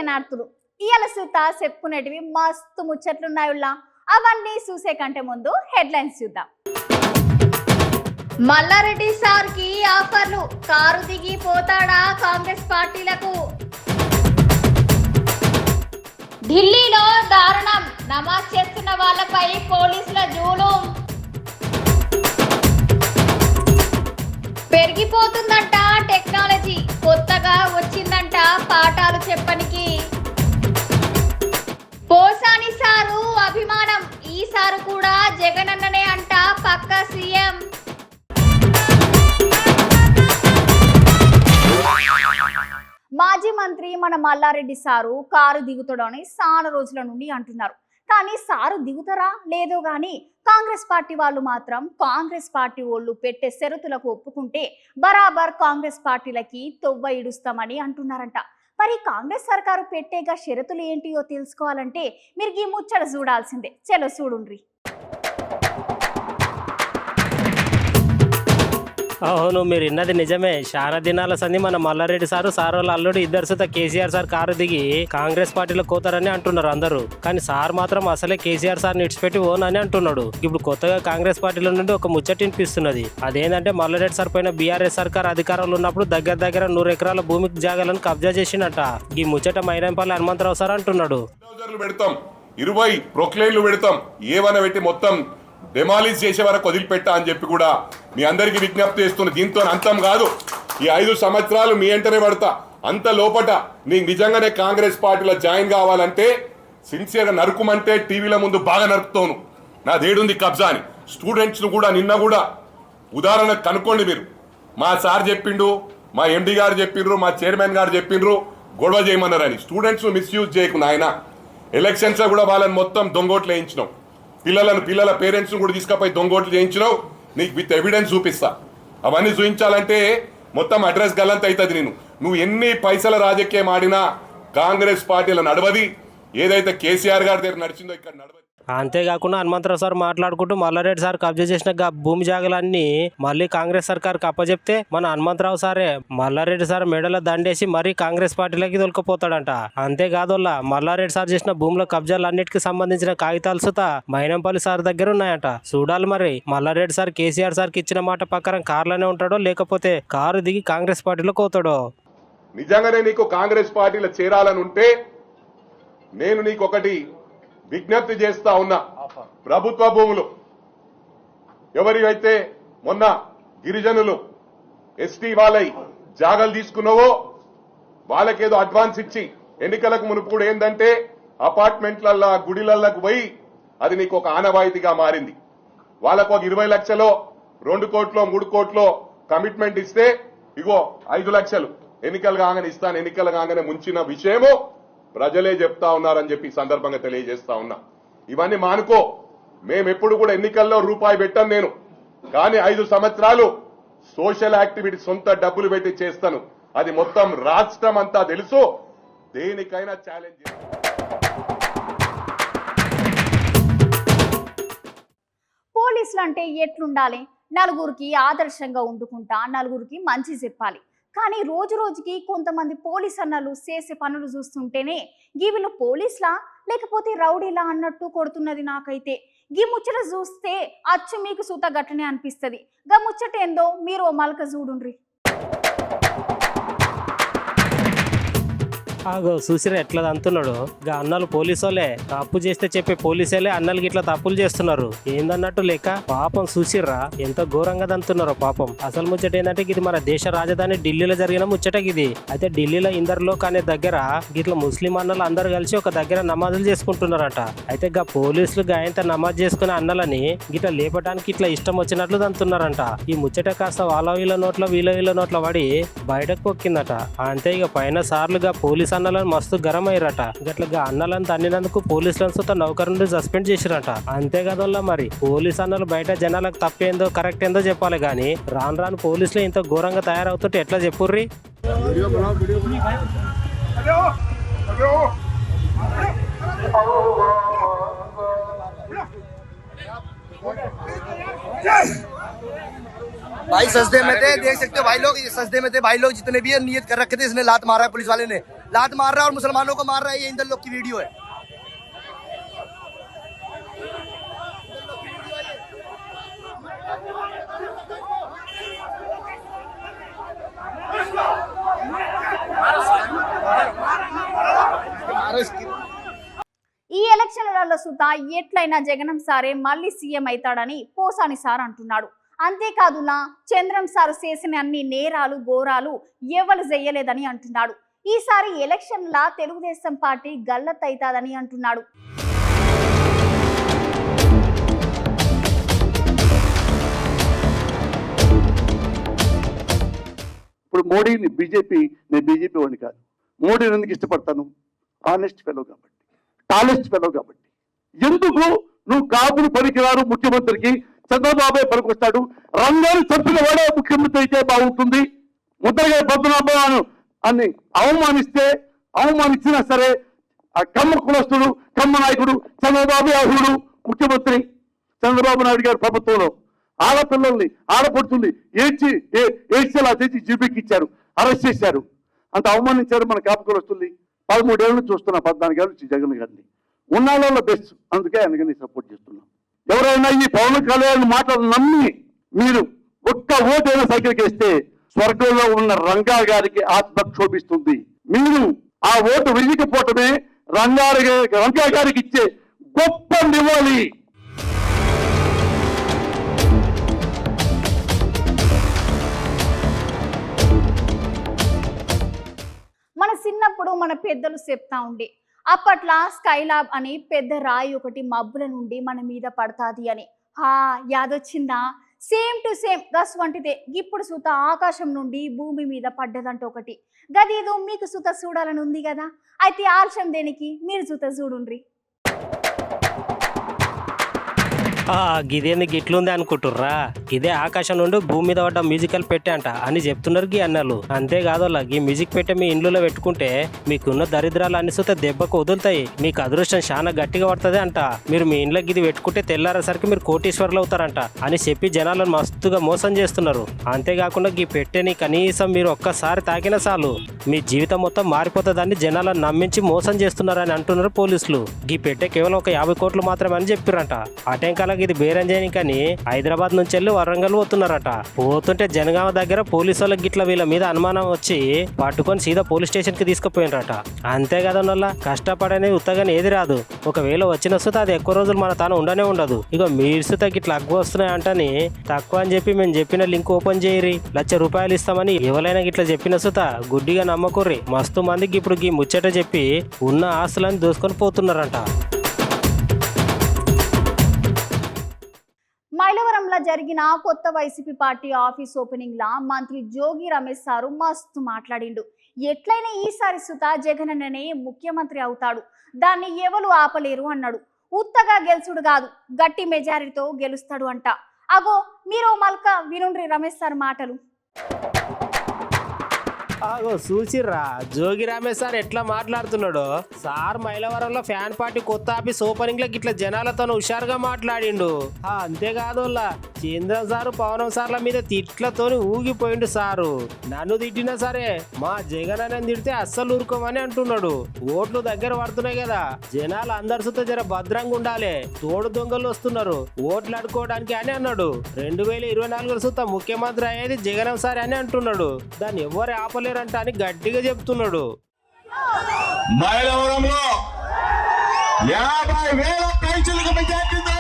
శనార్థులు ఇయాల సుత చెప్పుకునేటివి మస్తు ముచ్చట్లున్నాయుల్లా అవన్నీ చూసే కంటే ముందు హెడ్లైన్స్ చూద్దాం. మల్లారెడ్డి సార్ కి ఆఫర్లు, కారు దిగి పోతాడా కాంగ్రెస్ పార్టీలకు. ఢిల్లీలో దారుణం, నమాజ్ చేస్తున్న వాళ్ళపై పోలీసుల జూలుం. పెరిగిపోతుందంట టెక్నాలజీ, కొత్తగా వచ్చిందంట పాఠాలు చెప్పనికి. పోసాని సారు అభిమానం, ఈసారు కూడా జగనన్ననే అంట పక్క సీఎం. మాజీ మంత్రి మన మల్లారెడ్డి సారు కారు దిగుతాడని చాలా రోజుల నుండి అంటున్నారు. కానీ సారు దిగుతారా లేదో గాని కాంగ్రెస్ పార్టీ వాళ్ళు మాత్రం కాంగ్రెస్ పార్టీ వాళ్ళు పెట్టే షరతులకు ఒప్పుకుంటే బరాబర్ కాంగ్రెస్ పార్టీలకి తొవ్వ ఇడుస్తామని అంటున్నారంట. మరి కాంగ్రెస్ సర్కారు పెట్టేగా షరతులు ఏంటియో తెలుసుకోవాలంటే మీరు ఈ ముచ్చట చూడాల్సిందే. చలో చూడుండ్రి. అవును, మీరు విన్నది నిజమే. చాలా దినాల సంది మన మల్లారెడ్డి సారు వాళ్ళ అల్లుడు ఇద్దరు సుత కేసీఆర్ సార్ కారు దిగి కాంగ్రెస్ పార్టీలో కోతారని అంటున్నారు అందరూ. కానీ సార్ మాత్రం అసలే కేసీఆర్ సార్ ఇడిచిపెట్టి ఓనని అంటున్నాడు. ఇప్పుడు కొత్తగా కాంగ్రెస్ పార్టీలో నుండి ఒక ముచ్చట వినిపిస్తున్నది. అదేంటంటే మల్లారెడ్డి సార్ పైన బీఆర్ఎస్ సర్కార్ అధికారంలో ఉన్నప్పుడు దగ్గర 100 ఎకరాల భూమికి జాగాలను కబ్జా చేసినట్ట. ఈ ముచ్చట మైనంపల్లి హనుమంతరావు సార్ అంటున్నాడు. 20 ప్రొక్లైన్లు పెడతాం, ఏవన పెట్టి మొత్తం డెమాలిష్ చేసే వరకు వదిలిపెట్టా అని చెప్పి కూడా మీ అందరికీ విజ్ఞప్తి చేస్తున్న. దీంతో అంతం కాదు, ఈ 5 సంవత్సరాలు మీ వెంటనే పడతా. అంత లోపట నీకు నిజంగానే కాంగ్రెస్ పార్టీలో జాయిన్ కావాలంటే సిన్సియర్గా నరుకుమంటే టీవీల ముందు బాగా నరుకుతాను. నాదేడుంది కబ్జా అని స్టూడెంట్స్ను కూడా నిన్న కూడా ఉదాహరణ కనుక్కోండి మీరు. మా సార్ చెప్పిండు, మా ఎండి గారు చెప్పిండ్రు, మా చైర్మన్ గారు చెప్పిండ్రు గొడవ చేయమన్నారని. స్టూడెంట్స్ను మిస్యూజ్ చేయకు నాయన. ఎలక్షన్స్లో కూడా వాళ్ళని మొత్తం దొంగోట్లు వేయించినావు. పిల్లల పేరెంట్స్ను కూడా తీసుకుపోయి దొంగోట్లు చేయించినావు. నీకు విత్ ఎవిడెన్స్ చూపిస్తా. అవన్నీ చూపించాలంటే మొత్తం అడ్రస్ గల్లంత అవుతుంది. నువ్వు ఎన్ని పైసల రాజకీయం ఆడినా కాంగ్రెస్ పార్టీలో నడవది. ఏదైతే కేసీఆర్ గారి దగ్గర నడిచిందో ఇక్కడ నడవది. అంతేకాకుండా హనుమంతరావు సార్ మాట్లాడుకుంటూ మల్లారెడ్డి సార్ కబ్జా చేసిన భూమి జాగాలన్నీ మళ్ళీ కాంగ్రెస్ సర్కార్కి అప్పచెప్తే మన హనుమంతరావు సారే మల్లారెడ్డి సార్ మెడలో దండేసి మరీ కాంగ్రెస్ పార్టీలోకి దొరికిపోతాడంట. అంతేకాదోల్లా మల్లారెడ్డి సార్ చేసిన భూముల కబ్జాలన్నిటికీ సంబంధించిన కాగితాలు సుత మైనంపల్లి సార్ దగ్గర ఉన్నాయంట. చూడాలి మరి మల్లారెడ్డి సార్ కేసీఆర్ సార్కి ఇచ్చిన మాట ప్రకారం కార్లోనే ఉంటాడో లేకపోతే కారు దిగి కాంగ్రెస్ పార్టీలో కోతాడో. నిజంగానే నీకు కాంగ్రెస్ పార్టీలో చేరాలని ఉంటే నేను నీకు ఒకటి విజ్ఞప్తి చేస్తా ఉన్నా. ప్రభుత్వ భూములు ఎవరివైతే మొన్న గిరిజనులు ఎస్టీ వాళ్ళై జాగాలు తీసుకున్నావో వాళ్ళకేదో అడ్వాన్స్ ఇచ్చి ఎన్నికలకు మునుపు కూడా ఏంటంటే అపార్ట్మెంట్లల్లో గుడిలలకు పోయి అది నీకు ఒక ఆనవాయితీగా మారింది. వాళ్ళకు ఒక 20 లక్షలో 2 కోట్లో 3 కోట్లో కమిట్మెంట్ ఇస్తే ఇగో 5 లక్షలు ఎన్నికలు కాగానే ఇస్తాను, ఎన్నికలు కాగానే ముంచిన విషయము ప్రజలే చెప్తా ఉన్నారని చెప్పి సందర్భంగా తెలియజేస్తా ఉన్నా. ఇవన్నీ మానుకో. మేమెప్పుడు కూడా ఎన్నికల్లో రూపాయి పెట్టాను నేను. కానీ 5 సంవత్సరాలు సోషల్ యాక్టివిటీ సొంత డబ్బులు పెట్టి చేస్తాను. అది మొత్తం రాష్ట్రం అంతా తెలుసు. దేనికైనా ఛాలెంజ్. పోలీసులు అంటే ఎట్లుండాలి? నలుగురికి ఆదర్శంగా ఉండుకుంటా నలుగురికి మంచి చెప్పాలి. కానీ రోజు రోజుకి కొంతమంది పోలీస్ అన్నలు చేసే పనులు చూస్తుంటేనే వీళ్ళు పోలీసులా లేకపోతే రౌడీలా అన్నట్టు కొడుతున్నది నాకైతే. గీ ముచ్చట చూస్తే అచ్చు మీకు సూత గట్టనే అనిపిస్తుంది. గా ముచ్చట ఏందో మీరు మలక చూడుండ్రి. చూసిరా ఎట్లా అంటున్నాడు. అన్నలు పోలీసోలే తప్పు చేస్తే చెప్పే పోలీసులే అన్నలకి ఇట్లా తప్పులు చేస్తున్నారు ఏందన్నట్టు లేక. పాపం చూసిర్రా ఎంత ఘోరంగా దంతున్నారో పాపం. అసలు ముచ్చట ఏంటంటే ఇది మన దేశ రాజధాని ఢిల్లీలో జరిగిన ముచ్చట ఇది. అయితే ఢిల్లీలో ఇందర్లోక్ అనే దగ్గర ఇట్లా ముస్లిం అన్నలు అందరు కలిసి ఒక దగ్గర నమాజులు చేసుకుంటున్నారట. అయితే పోలీసులు గాయంత నమాజ్ చేసుకునే అన్నలని ఇట్లా లేపడానికి ఇట్లా ఇష్టం వచ్చినట్లు దంతున్నారంట. ఈ ముచ్చట కాస్త వాళ్ళ వీళ్ళ నోట్ల పడి బయటకు పొక్కిందట. అంతే ఇక పైన సార్లుగా పోలీసు అన్నలను మస్తు గరం అయ్యారట. గట్లగా అన్నలను తన్నినందుకు పోలీసులను నౌకరు నుండి సస్పెండ్ చేసిరట. అంతేకాదల్లా మరి పోలీసు అన్నలు బయట జనాలకు తప్పేందో కరెక్ట్ ఏందో చెప్పాలి గాని రాను పోలీసులు ఇంత ఘోరంగా తయారవుతుంటే ఎట్లా చెప్పుర్రి. भाई सजदे में थे, देख सकते हो भाई लोग, सजदे में थे भाई लोग, जितने भी है नियत कर रखे थे, इसने लात मारा है पुलिस वाले ने। लात मार रहा है और मुसलमानों को मार रहा है, ये इन लोग की वीडियो है। ఈ ఎలక్షన్లలో సుత ఎట్లయినా జగనం సారే మళ్ళీ సీఎం అవుతాడని పోసాని సార్ అంటున్నాడు. అంతేకాదులా చంద్రం సార్ చేసిన అన్ని నేరాలు ఘోరాలు ఎవరు చెయ్యలేదని అంటున్నాడు. ఈసారి ఎలక్షన్ల తెలుగుదేశం పార్టీ గల్లత్తైతాదని అంటున్నాడు. ఇప్పుడు మోడీని నేను బీజేపీ వాడిని కాదు. మోడీని ఎందుకు ఇష్టపడతాను? ఆనెస్ట్ ఫెలో కాబట్టి, టాలెస్ట్ ఫెలో కాబట్టి. ఎందుకు నువ్వు కాపులు పనికిరారు ముఖ్యమంత్రికి, చంద్రబాబే పనికొస్తాడు, రంగాన్ని చంపిన వాడే ముఖ్యమంత్రి అయితే బాగుంటుంది. ముద్రగా పద్మనాభాను అని అవమానించినా సరే ఆ కమ్మ కులస్తుడు, కమ్మ నాయకుడు చంద్రబాబు అర్హుడు ముఖ్యమంత్రి. చంద్రబాబు నాయుడు గారి ప్రభుత్వంలో ఆడపిల్లల్ని ఆడపడుతుంది ఏడ్చేలా చేసి జీబీకి ఇచ్చారు, అరెస్ట్ చేశారు. అంత అవమానించారు మన కాపు కులస్తుల్ని. 13 ఏళ్ళు చూస్తున్నా, 14 ఏళ్ళు నుంచి జగన్ గారిని. ఉన్నాళ్ళలో బెస్ట్, అందుకే ఆయనకి సపోర్ట్ చేస్తున్నాం. ఎవరైనా ఈ పవన్ కళ్యాణ్ మాటలు నమ్మి మీరు ఒక్క ఓటైనా సైకిల్కి వేస్తే స్వర్గంలో ఉన్న రంగా గారికి ఆత్మ క్షోభిస్తుంది. మీరు ఆ ఓటు వెయ్యకపోవటమే రంగా గారికి ఇచ్చే గొప్ప నివాళి. మన చిన్నప్పుడు మన పెద్దలు చెప్తా ఉండే, అప్పట్లా స్కైలాబ్ అని పెద్ద రాయి ఒకటి మబ్బుల నుండి మన మీద పడతాది అని. యాదొచ్చిందా? సేమ్ టు సేమ్ గస్ వంటిదే ఇప్పుడు సుత ఆకాశం నుండి భూమి మీద పడ్డదంట ఒకటి. గదేదో మీకు సుత చూడాలని ఉంది కదా, అయితే ఆలస్యం దేనికి, మీరు సుత చూడుండ్రి. గిదేందుకు ఇట్లుంది అనుకుంటుర్రా? ఇదే ఆకాశం నుండి భూమి మీద పడ్డ మ్యూజికల్ పెట్టే అంట అని చెప్తున్నారు గీ అన్నలు. అంతేకాదు ఈ మ్యూజిక్ పెట్టే మీ ఇండ్లలో పెట్టుకుంటే మీకున్న దరిద్రాలు అన్ని సుత దెబ్బకు వదులుతాయి, మీకు అదృష్టం చాలా గట్టిగా పడుతుంది అంట. మీరు మీ ఇంట్లోకి ఇది పెట్టుకుంటే తెల్లారేసరికి మీరు కోటీశ్వర్లు అవుతారంట అని చెప్పి జనాలను మస్తుగా మోసం చేస్తున్నారు. అంతేకాకుండా ఈ పెట్టెని కనీసం మీరు ఒక్కసారి తాకినా చాలు మీ జీవితం మొత్తం మారిపోతుందని జనాలను నమ్మించి మోసం చేస్తున్నారని అంటున్నారు పోలీసులు. ఈ పెట్టె కేవలం ఒక 50 కోట్లు మాత్రమే అని చెప్పారంట. ఆటంకాల ఇది బేరం చేయని కానీ హైదరాబాద్ నుంచి వెళ్ళి వరంగల్ పోతున్నారట. పోతుంటే జనగామ దగ్గర పోలీసు వాళ్ళకి గిట్ల వీళ్ళ మీద అనుమానం వచ్చి పట్టుకొని సీదా పోలీస్ స్టేషన్ కి తీసుకుపోయినరట. అంతే కదా వల్ల కష్టపడనేది ఉత్తగానే ఏది రాదు. ఒకవేళ వచ్చిన సుత అది ఎక్కువ రోజులు మన తాను ఉండనే ఉండదు. ఇక మీరు సుత గిట్ల అగ్గు వస్తున్నాయి అంటని తక్కువ అని చెప్పి మేము చెప్పిన లింక్ ఓపెన్ చేయరి, ₹1,00,000 ఇస్తామని ఎవరైనా గిట్ల చెప్పిన సుత గుడ్డిగా నమ్మకుర్రి. మస్తు మందికి ఇప్పుడు ఈ ముచ్చట చెప్పి ఉన్న ఆస్తులని దోసుకొని పోతున్నారంట. మైలవరంలో జరిగిన కొత్త వైసీపీ పార్టీ ఆఫీస్ ఓపెనింగ్ లా మంత్రి జోగి రమేష్ సారు మస్తు మాట్లాడిండు. ఎట్లయినా ఈసారి సుత జగన్ అన్ననే ముఖ్యమంత్రి అవుతాడు, దాన్ని ఎవరు ఆపలేరు అన్నాడు. ఉత్తగా గెలుచుడు కాదు, గట్టి మెజారిటీతో గెలుస్తాడు అంట. అగో మీరు మల్క వినుండ్రి రమేష్ సార్ మాటలు. చూసిర్రా జోగి రమేష్ సార్ ఎట్లా మాట్లాడుతున్నాడో. సార్ మైలవరంలో ఫ్యాన్ పార్టీ కొత్త ఆఫీస్ ఓపెనింగ్ లో ఇట్లా జనాలతో హుషారుగా మాట్లాడిండు. అంతేకాదు చంద్రన్ సారు పవనం సార్ల మీద తిట్లతోని ఊగిపోయిండు. సారు నన్ను తిట్టినా సరే మా జగన్ అని తిడితే అస్సలు ఊరుకోమని అంటున్నాడు. ఓట్లు దగ్గర పడుతున్నాయి కదా, జనాలు అందరి సుత జర భద్రంగా ఉండాలి, తోడు దొంగలు వస్తున్నారు ఓట్లు అడుకోవడానికి అని అన్నాడు. 2024 సుత ముఖ్యమంత్రి అయ్యేది జగన్ సార్ అని అంటున్నాడు. దాన్ని ఎవరు ఆపలేరు అంట అని గట్టిగా చెప్తున్నాడు. మైలవరంలో 50,000 పైచలకు మెజార్టీతో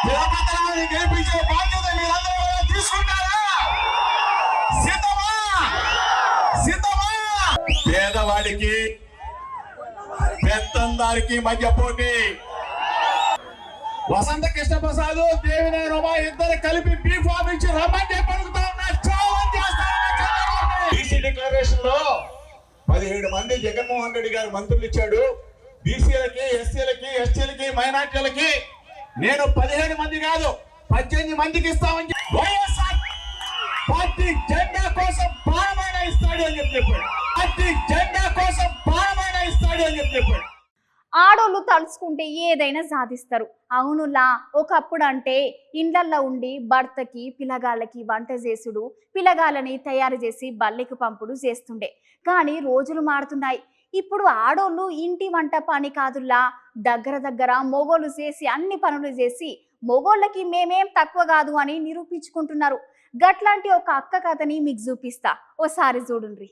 తిరుపతిని గెలిపించే బాధ్యత మీరందరూ తీసుకుంటారా? సిద్ధమా? పేదవాడికి పెత్తందారికి మధ్య పోటీ. వసంత కృష్ణ ప్రసాద్, దేవినేని ఉమా ఇద్దరు కలిపి బీఫామ్ ఇచ్చి రమ్మని చెప్పి అడుగుతా ఉన్నా. బీసీ డిక్లరేషన్ లో 17 మంది జగన్మోహన్ రెడ్డి గారు మంత్రులు ఇచ్చాడు. బీసీలకి, ఎస్సీలకి, ఎస్టీలకి, మైనార్టీలకి నేను 17 మంది కాదు 18 మందికి ఇస్తామని వైఎస్ఆర్ పార్టీ జెండా కోసం ప్రాణమైన ఇస్తాడు అని చెప్పాడు. పార్టీ జెండా కోసం ప్రాణమైన ఇస్తాడు అని చెప్పాడు. ఆడోళ్ళు తలుచుకుంటే ఏదైనా సాధిస్తారు. అవునులా, ఒకప్పుడు అంటే ఇండ్లల్లో ఉండి భర్తకి పిల్లగాళ్ళకి వంట చేసుడు, పిల్లగాళ్ళని తయారు చేసి బల్లెకి పంపుడు చేస్తుండే. కానీ రోజులు మారుతున్నాయి. ఇప్పుడు ఆడోళ్ళు ఇంటి వంట పని కాదులా, దగ్గర మొగోళ్ళు చేసి అన్ని పనులు చేసి మొగోళ్ళకి మేమేం తక్కువ కాదు అని నిరూపించుకుంటున్నారు. గట్లాంటి ఒక అక్క కథని మీకు చూపిస్తా, ఓసారి చూడుండ్రి.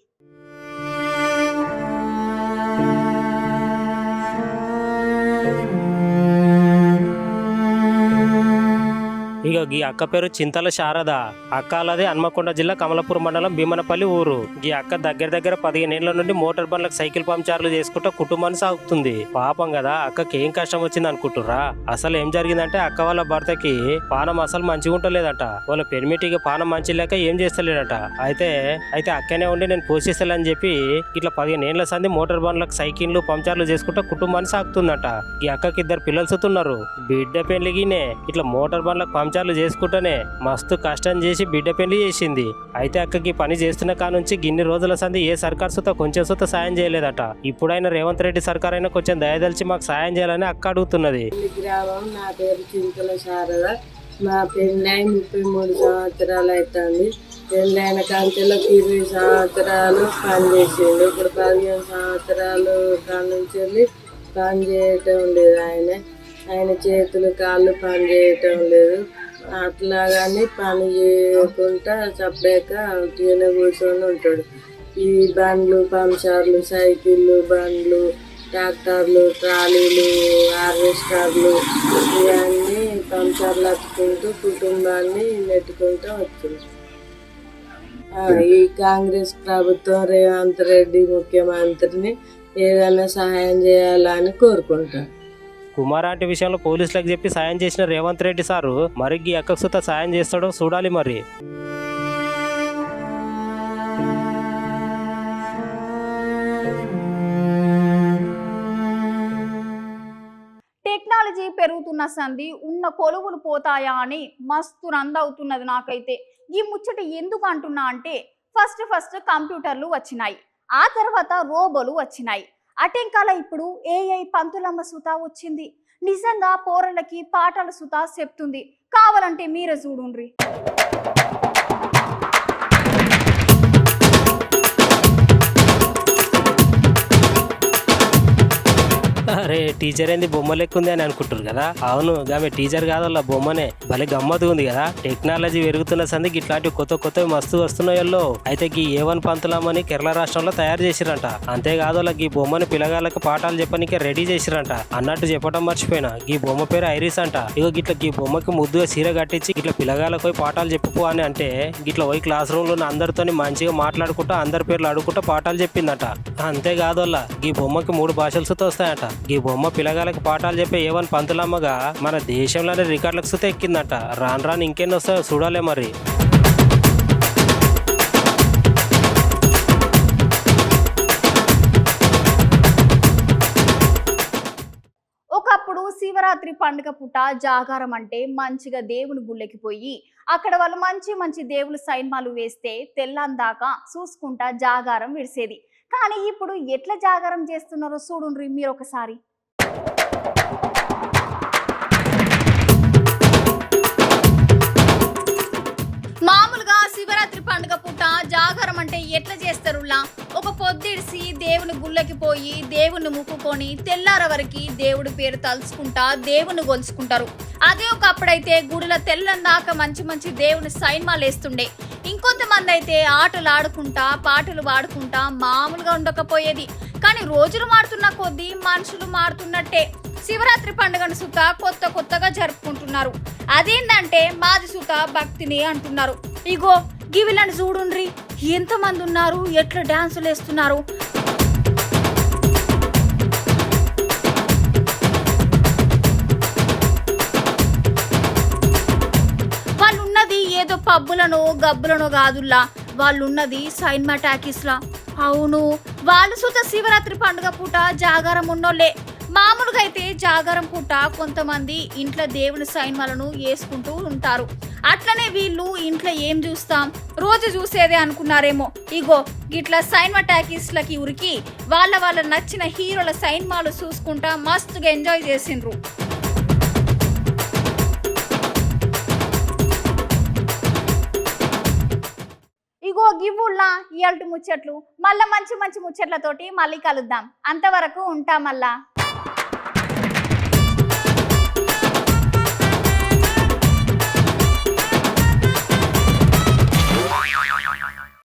ఇక ఈ అక్క పేరు చింతల శారద. అక్క అలాది హన్మకొండ జిల్లా కమలాపూర్ మండలం భీమనపల్లి ఊరు. ఈ అక్క దగ్గర 15 ఏళ్ల నుండి మోటార్ బండ్లకు సైకిల్ పంచర్లు చేసుకుంటూ కుటుంబాన్ని సాగుతుంది. పాపం కదా, అక్కకి ఏం కష్టం వచ్చింది అనుకుంటుర్రా? అసలు ఏం జరిగిందంటే అక్క వాళ్ళ భర్తకి పానం అసలు మంచిగా ఉంటలేదట. వాళ్ళ పెర్మిటికి పానం మంచి లేక ఏం చేస్తలేడట. అయితే అక్కనే ఉండి నేను పోషిస్తానని చెప్పి ఇట్లా 15 ఏళ్ల సంది మోటార్ బండ్లకు సైకిళ్లు పంచర్లు చేసుకుంటూ కుటుంబాన్ని సాగుతుందట. ఈ అక్కకి 2 పిల్లలు సుతున్నారు. బిడ్డ పెళ్లిగినే ఇట్లా మోటార్ బండ్లకు పంచర్లు చేసుకుంటూనే మస్తు కష్టం చేసి బిడ్డ పెళ్లి చేసింది. అయితే అక్కకి పని చేస్తున్న కానుంచి గిన్ని రోజుల సంది ఏ సర్కార్ సుత కొంచెం సుత సాయం చేయలేదట. ఇప్పుడైనా రేవంత్ రెడ్డి సర్కార్ అయినా కొంచెం దయదలిచి మాకు సాయం చేయాలని అక్క అడుగుతున్నది. గ్రామం, నా పేరు చింతల శారద. మా పెళ్ళై 33 సంవత్సరాలు అవుతుంది. పెళ్ళైన కాంచెలో 20 సంవత్సరాలు పనిచేసిండు. ఇప్పుడు 15 సంవత్సరాలు కానుంచి వెళ్ళి పని చేయటం లేదు. ఆయన చేతులు కాళ్ళు పని చేయటం లేదు. అట్లాగని పని చేయకుండా చప్పాక ఉట్టిగానే కూర్చొని ఉంటాడు. ఈ బండ్లు పంచర్లు, సైకిళ్ళు, బండ్లు, ట్రాక్టర్లు, ట్రాలీలు, హార్వెస్టర్లు ఇవన్నీ పంచర్లు అట్టుకుంటూ కుటుంబాన్ని నెట్టుకుంటూ వచ్చింది. ఈ కాంగ్రెస్ ప్రభుత్వం రేవంత్ రెడ్డి ముఖ్యమంత్రిని ఏదైనా సహాయం చేయాలని కోరుకుంటాను. కుమారాంటి విషయంలో పోలీసులకు చెప్పి సాయం చేసిన రేవంత్ రెడ్డి సారు మరి ఈ అక్కకు సుత సాయం చేస్తాడో చూడాలి మరి. టెక్నాలజీ పెరుగుతున్న సంది ఉన్న కొలువులు పోతాయా అని మస్తు రందవుతున్నది నాకైతే. ఈ ముచ్చట ఎందుకు అంటున్నా అంటే ఫస్ట్ కంప్యూటర్లు వచ్చినాయి, ఆ తర్వాత రోబోలు వచ్చినాయి. అటెంకాల ఇప్పుడు ఏఐ పంతులమ్మ సుత వచ్చింది. నిజంగా పోరళ్ళకి పాటల సుత చెప్తుంది. కావాలంటే మీరే చూడుండ్రి. అరే టీచర్ ఏంది బొమ్మ లెక్కుంది అని అనుకుంటారు కదా. అవును, ఆమె టీచర్ కాదల్లా బొమ్మనే. భలే గమ్మత్తు ఉంది కదా. టెక్నాలజీ పెరుగుతున్న సందికి ఇట్లాంటి కొత్త మస్తు వస్తున్నాయల్లో. అయితే ఈ A1 పంతులమ్మని కేరళ రాష్ట్రంలో తయారు చేసిరంట. అంతేకాదు ఈ బొమ్మని పిల్లగాళ్ళకి పాఠాలు చెప్పడానికి రెడీ చేసిరంట. అన్నట్టు చెప్పడం మర్చిపోయినా, ఈ బొమ్మ పేరు ఐరిస్ అంట. ఇగో గిట్ల ఈ బొమ్మకి ముద్దుగా చీర కట్టించి ఇట్లా పిల్లగాళ్ళకి పోయి పాఠాలు చెప్పుకో అని అంటే గిట్ల పోయి క్లాస్ రూమ్ లో అందరితో మంచిగా మాట్లాడుకుంటూ అందరి పేర్లు అడుగుకుంటూ పాఠాలు చెప్పిందట. అంతేకాదు ఈ బొమ్మకి 3 భాషలు సుత వస్తాయట. ఈ బొమ్మ పిల్లగాళ్ళకి పాఠాలు చెప్పే A1 పంతులమ్మగా మన దేశంలోనే రికార్డులకు సుత ఎక్కిందట. రాను ఇంకెన్ని వస్తాయో చూడాలే మరి. ఒకప్పుడు శివరాత్రి పండుగ పూట జాగారం అంటే మంచిగా దేవుని గుళ్ళకి పోయి అక్కడ వాళ్ళు మంచి దేవుళ్ళ సైన్మాలు వేస్తే తెల్లందాకా చూసుకుంటా జాగారం విడిసేది. కానీ ఇప్పుడు ఎట్లా జాగారం చేస్తున్నారో చూడుండ్రి మీరు ఒకసారి. మామూలుగా శివరాత్రి పండుగ పూట జాగారం అంటే ఎట్లా చేస్తారులా? ఒక పొద్దుడిసి దేవుని గుళ్ళకి పోయి దేవుని ముక్కుకొని తెల్లార వరకు దేవుడి పేరు తలుచుకుంటా దేవుని గొలుచుకుంటారు. అదే ఒకప్పుడైతే గుడిలో తెల్లందాకా మంచి దేవుని సైన్మాలు వేస్తుండే. ఇంకొంతమంది అయితే ఆటలు ఆడుకుంటా పాటలు పాడుకుంటా మామూలుగా ఉండకపోయేది. కానీ రోజులు మారుతున్న కొద్దీ మనుషులు మారుతున్నట్టే శివరాత్రి పండుగను సుత కొత్తగా జరుపుకుంటున్నారు. అదేంటంటే మాది సుత భక్తిని అంటున్నారు. ఇగో గివిలను చూడుండ్రి, ఎంతమంది ఉన్నారు, ఎట్లా డాన్సులు వేస్తున్నారు. వాళ్ళున్నది ఏదో పబ్బులను గబ్బులను కాదుల్లా, వాళ్ళున్నది సైన్మా టాకీస్లా. అవును, వాళ్ళు సుత శివరాత్రి పండుగ పూట జాగారం ఉన్నోళ్ళే. మామూలుగా అయితే జాగారం పూట కొంతమంది ఇంట్లో దేవుని సైన్మాలను వేసుకుంటూ ఉంటారు. అట్లనే వీళ్ళు ఇంట్లో ఏం చూస్తాం, రోజు చూసేదే అనుకున్నారేమో. ఇగో ఇట్లా సైన్మా టాకీస్లకి ఉరికి వాళ్ళ నచ్చిన హీరోల సైన్మాలు చూసుకుంటా మస్తుగా ఎంజాయ్ చేసిండ్రు. ఇగో గివ్వుల్లా ఇయాల్టి ముచ్చట్లు. మళ్ళా మంచి మంచి ముచ్చట్లతోటి మళ్ళీ కలుద్దాం. అంతవరకు ఉంటాం మళ్ళా.